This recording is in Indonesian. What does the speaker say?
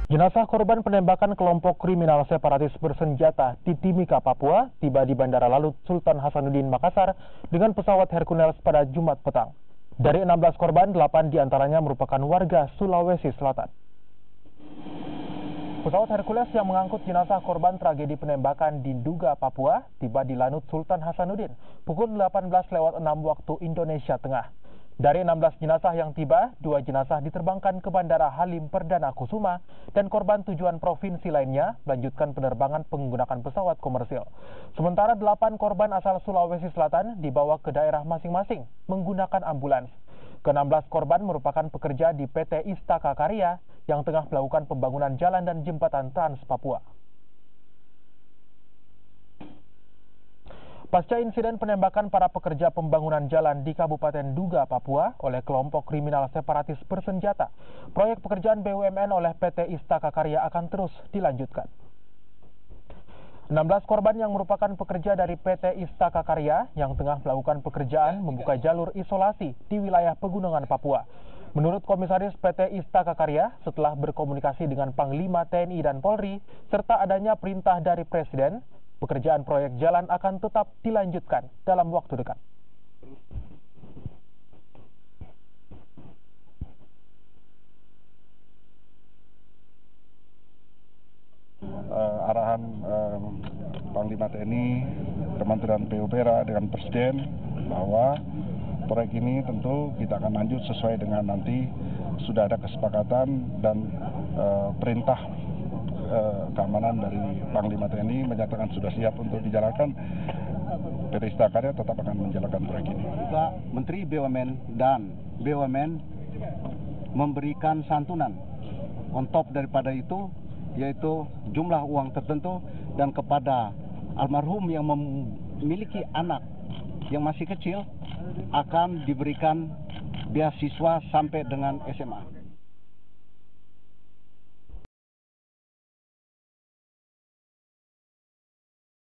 Jenazah korban penembakan kelompok kriminal separatis bersenjata di Timika, Papua, tiba di Bandara Lalut Sultan Hasanuddin, Makassar dengan pesawat Hercules pada Jumat petang. Dari 16 korban, 8 diantaranya merupakan warga Sulawesi Selatan. Pesawat Hercules yang mengangkut jenazah korban tragedi penembakan di Nduga, Papua, tiba di Lanut Sultan Hasanuddin pukul 18:06 waktu Indonesia Tengah. Dari 16 jenazah yang tiba, 2 jenazah diterbangkan ke Bandara Halim Perdana Kusuma dan korban tujuan provinsi lainnya melanjutkan penerbangan menggunakan pesawat komersil. Sementara 8 korban asal Sulawesi Selatan dibawa ke daerah masing-masing menggunakan ambulans. Ke-16 korban merupakan pekerja di PT Istaka Karya yang tengah melakukan pembangunan jalan dan jembatan Trans Papua. Pasca insiden penembakan para pekerja pembangunan jalan di Kabupaten Nduga, Papua oleh kelompok kriminal separatis bersenjata, proyek pekerjaan BUMN oleh PT Istaka Karya akan terus dilanjutkan. 16 korban yang merupakan pekerja dari PT Istaka Karya yang tengah melakukan pekerjaan membuka jalur isolasi di wilayah pegunungan Papua. Menurut Komisaris PT Istaka Karya, setelah berkomunikasi dengan Panglima TNI dan Polri, serta adanya perintah dari Presiden, pekerjaan proyek jalan akan tetap dilanjutkan dalam waktu dekat. Arahan Panglima TNI, Kementerian PUPR dengan Presiden bahwa proyek ini tentu kita akan lanjut sesuai dengan nanti sudah ada kesepakatan dan perintah keamanan dari Panglima TNI menyatakan sudah siap untuk dijalankan. PT Istaka Karya tetap akan menjalankan proyek ini. Juga Menteri BUMN dan BUMN memberikan santunan on top daripada itu, yaitu jumlah uang tertentu, dan kepada almarhum yang memiliki anak yang masih kecil akan diberikan beasiswa sampai dengan SMA.